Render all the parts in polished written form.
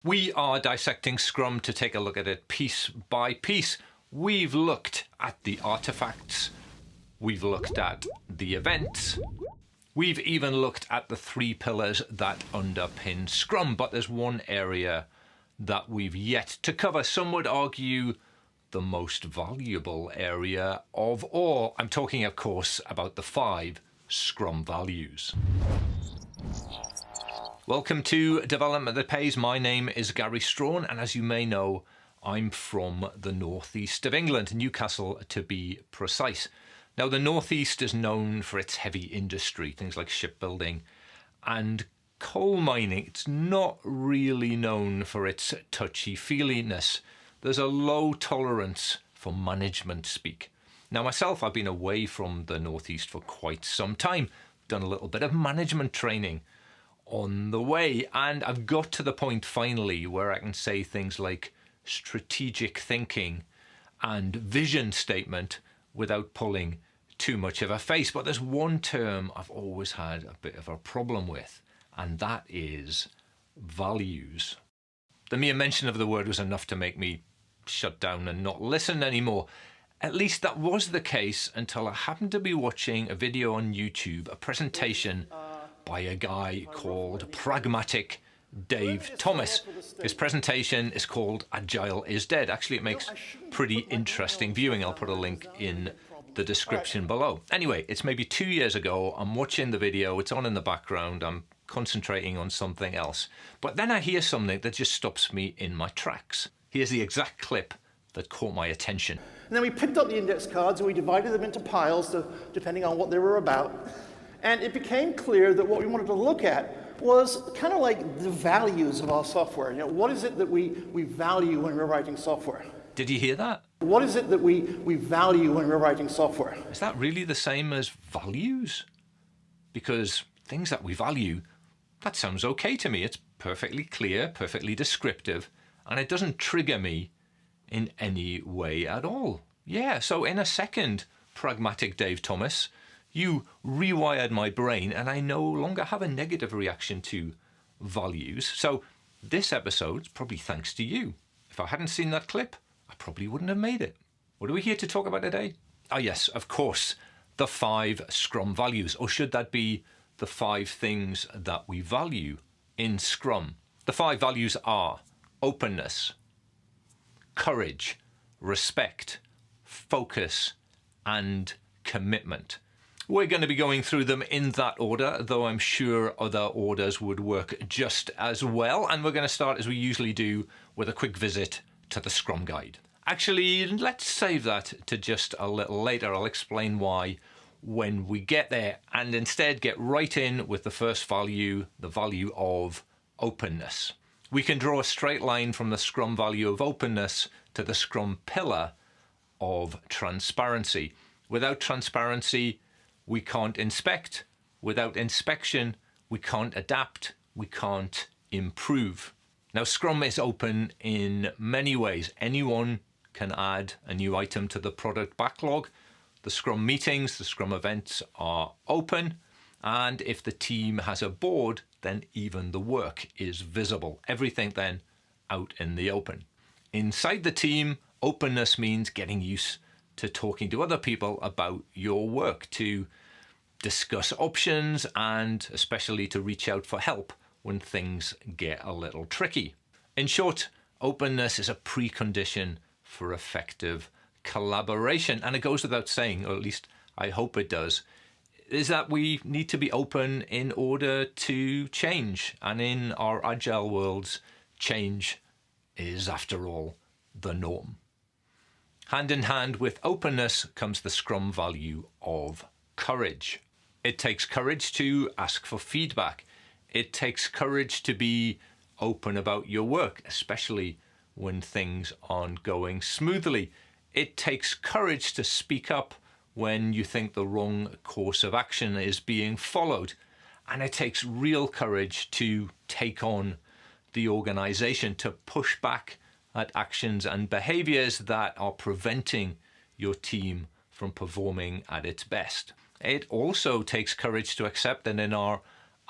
We are dissecting Scrum to take a look at it piece by piece. We've looked at the artifacts, we've looked at the events, we've even looked at the 3 pillars that underpin Scrum, but there's one area that we've yet to cover. Some would argue the most valuable area of all. I'm talking, of course, about the 5 Scrum values. Welcome to Development That Pays. My name is Gary Strawn, and as you may know, I'm from the northeast of England, Newcastle to be precise. Now, the northeast is known for its heavy industry, things like shipbuilding and coal mining. It's not really known for its touchy-feeliness. There's a low tolerance for management speak. Now, myself, I've been away from the northeast for quite some time, done a little bit of management training on the way, and I've got to the point finally where I can say things like strategic thinking and vision statement without pulling too much of a face. But there's one term I've always had a bit of a problem with, and that is values. The mere mention of the word was enough to make me shut down and not listen anymore. At least that was the case until I happened to be watching a video on YouTube, a presentation by a guy called Pragmatic Dave Thomas. His presentation is called Agile is Dead. Actually, it makes pretty interesting viewing. I'll put a link in the description below. Anyway, it's maybe 2 years ago. I'm watching the video. It's on in the background. I'm concentrating on something else. But then I hear something that just stops me in my tracks. Here's the exact clip that caught my attention. And then we picked up the index cards and we divided them into piles depending on what they were about. And it became clear that what we wanted to look at was kind of like the values of our software. You know, what is it that we value when we're writing software? Did you hear that? What is it that we value when we're writing software? Is that really the same as values? Because things that we value, that sounds okay to me. It's perfectly clear, perfectly descriptive, and it doesn't trigger me in any way at all. Yeah, so in a second, Pragmatic Dave Thomas, you rewired my brain and I no longer have a negative reaction to values. So this episode's probably thanks to you. If I hadn't seen that clip, I probably wouldn't have made it. What are we here to talk about today? Ah, yes, of course, the 5 Scrum values, or should that be the 5 things that we value in Scrum? The 5 values are openness, courage, respect, focus, and commitment. We're going to be going through them in that order, though I'm sure other orders would work just as well. And we're going to start, as we usually do, with a quick visit to the Scrum Guide. Actually, let's save that to just a little later. I'll explain why when we get there, and instead get right in with the first value, the value of openness. We can draw a straight line from the Scrum value of openness to the Scrum pillar of transparency. Without transparency, we can't inspect. Without inspection, we can't adapt. We can't improve. Now, Scrum is open in many ways. Anyone can add a new item to the product backlog. The Scrum meetings, the Scrum events are open. And if the team has a board, then even the work is visible. Everything then out in the open. Inside the team, openness means getting used to talking to other people about your work, to discuss options, and especially to reach out for help when things get a little tricky. In short, openness is a precondition for effective collaboration. And it goes without saying, or at least I hope it does, is that we need to be open in order to change. And in our agile worlds, change is, after all, the norm. Hand in hand with openness comes the Scrum value of courage. It takes courage to ask for feedback. It takes courage to be open about your work, especially when things aren't going smoothly. It takes courage to speak up when you think the wrong course of action is being followed. And it takes real courage to take on the organization, to push back at actions and behaviors that are preventing your team from performing at its best. It also takes courage to accept that in our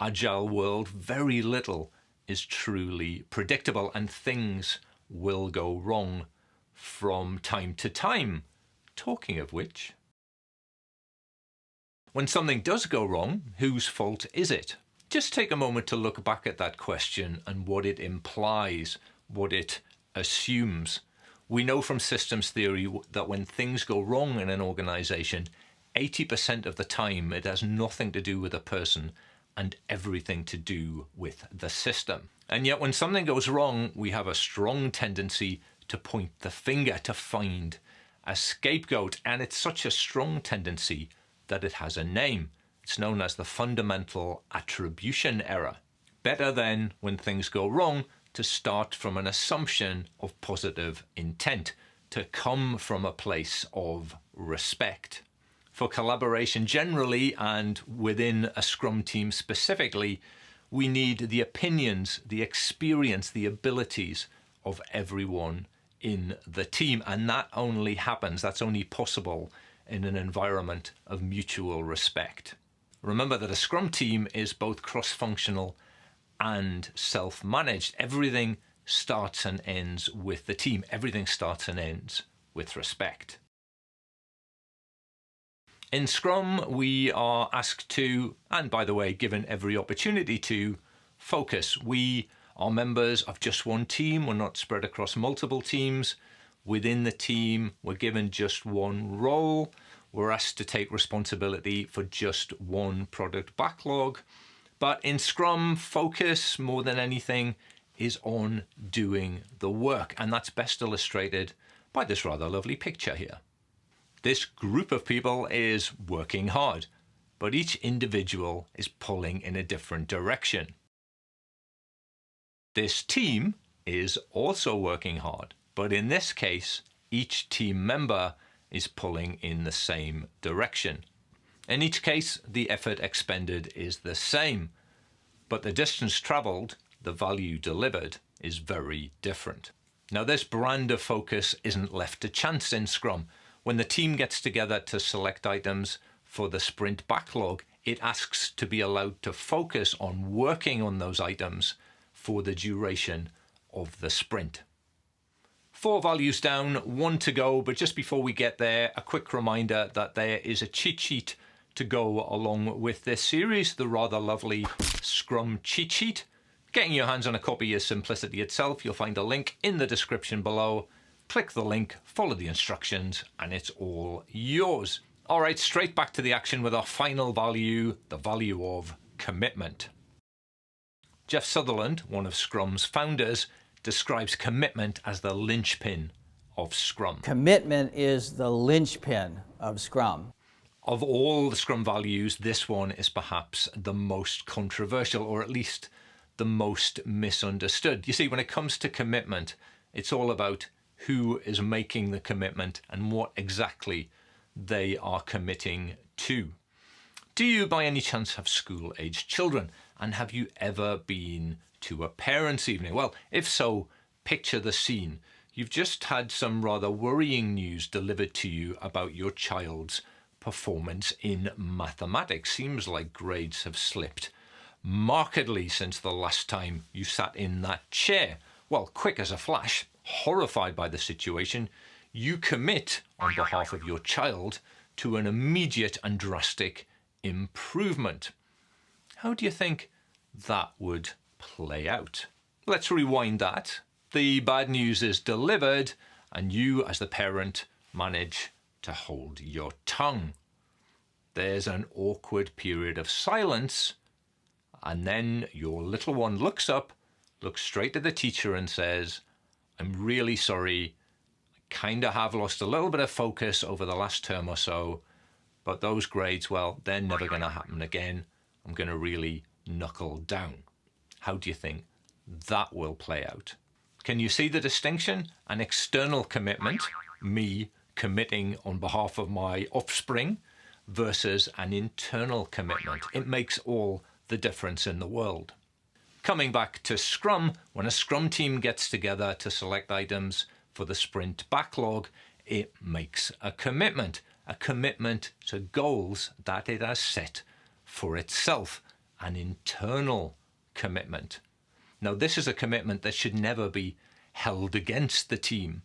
agile world, very little is truly predictable, and things will go wrong from time to time. Talking of which, when something does go wrong, whose fault is it? Just take a moment to look back at that question and what it implies, what it assumes. We know from systems theory that when things go wrong in an organization, 80% of the time it has nothing to do with a person and everything to do with the system. And yet when something goes wrong, we have a strong tendency to point the finger, to find a scapegoat. And it's such a strong tendency that it has a name. It's known as the fundamental attribution error. Better then, when things go wrong, to start from an assumption of positive intent, to come from a place of respect. For collaboration generally, and within a Scrum team specifically, we need the opinions, the experience, the abilities of everyone in the team. And that's only possible in an environment of mutual respect. Remember that a Scrum team is both cross-functional and self-managed. Everything starts and ends with the team. Everything starts and ends with respect. In Scrum, we are asked to, and by the way, given every opportunity to, focus. We are members of just one team. We're not spread across multiple teams. Within the team, we're given just one role. We're asked to take responsibility for just one product backlog. But in Scrum, focus more than anything is on doing the work. And that's best illustrated by this rather lovely picture here. This group of people is working hard, but each individual is pulling in a different direction. This team is also working hard, but in this case, each team member is pulling in the same direction. In each case, the effort expended is the same, but the distance traveled, the value delivered, is very different. Now, this brand of focus isn't left to chance in Scrum. When the team gets together to select items for the sprint backlog, it asks to be allowed to focus on working on those items for the duration of the sprint. 4 values down, 1 to go, but just before we get there, a quick reminder that there is a cheat sheet to go along with this series, the rather lovely Scrum cheat sheet. Getting your hands on a copy is simplicity itself. You'll find a link in the description below. Click the link, follow the instructions, and it's all yours. All right, straight back to the action with our final value, the value of commitment. Jeff Sutherland, one of Scrum's founders, describes commitment as the linchpin of Scrum. Commitment is the linchpin of Scrum. Of all the Scrum values, this one is perhaps the most controversial, or at least the most misunderstood. You see, when it comes to commitment, it's all about who is making the commitment and what exactly they are committing to. Do you by any chance have school-aged children? And have you ever been to a parents' evening? Well, if so, picture the scene. You've just had some rather worrying news delivered to you about your child's performance in mathematics. Seems like grades have slipped markedly since the last time you sat in that chair. Well, quick as a flash, horrified by the situation, you commit on behalf of your child to an immediate and drastic improvement. How do you think that would play out? Let's rewind that. The bad news is delivered, and you, as the parent, manage to hold your tongue. There's an awkward period of silence, and then your little one looks up, looks straight at the teacher and says, "I'm really sorry. I kind of have lost a little bit of focus over the last term or so, but those grades, well, they're never going to happen again. I'm going to really knuckle down." How do you think that will play out? Can you see the distinction? An external commitment, me committing on behalf of my offspring, versus an internal commitment. It makes all the difference in the world. Coming back to Scrum, when a Scrum team gets together to select items for the sprint backlog, it makes a commitment to goals that it has set for itself, an internal commitment. Now, this is a commitment that should never be held against the team.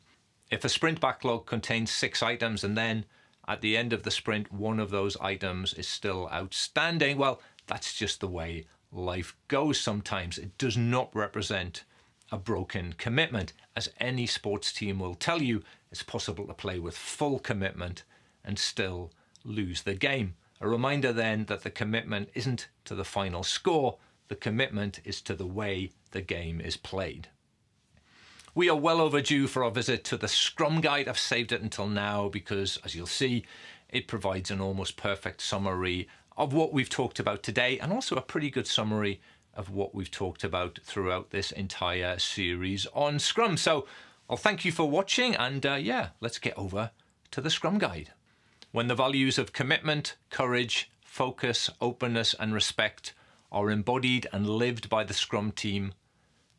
If a sprint backlog contains 6 items and then at the end of the sprint, one of those items is still outstanding, well, that's just the way life goes sometimes. It does not represent a broken commitment. As any sports team will tell you, it's possible to play with full commitment and still lose the game. A reminder then that the commitment isn't to the final score, the commitment is to the way the game is played. We are well overdue for our visit to the Scrum Guide. I've saved it until now because, as you'll see, it provides an almost perfect summary of what we've talked about today, and also a pretty good summary of what we've talked about throughout this entire series on Scrum. So I'll thank you for watching, and let's get over to the Scrum Guide. When the values of commitment, courage, focus, openness, and respect are embodied and lived by the Scrum team,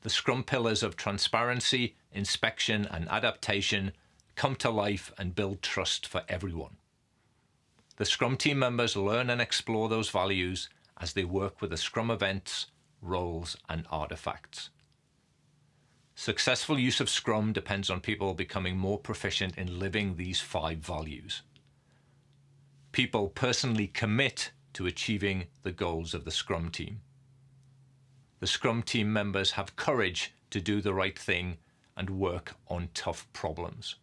the Scrum pillars of transparency, inspection, and adaptation come to life and build trust for everyone. The Scrum team members learn and explore those values as they work with the Scrum events, roles, and artifacts. Successful use of Scrum depends on people becoming more proficient in living these 5 values. People personally commit to achieving the goals of the Scrum team. The Scrum team members have courage to do the right thing and work on tough problems.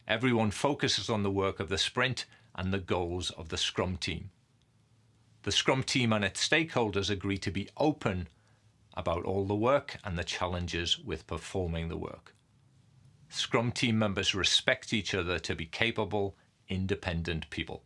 Everyone focuses on the work of the sprint and the goals of the Scrum team. The Scrum team and its stakeholders agree to be open about all the work and the challenges with performing the work. Scrum team members respect each other to be capable, independent people.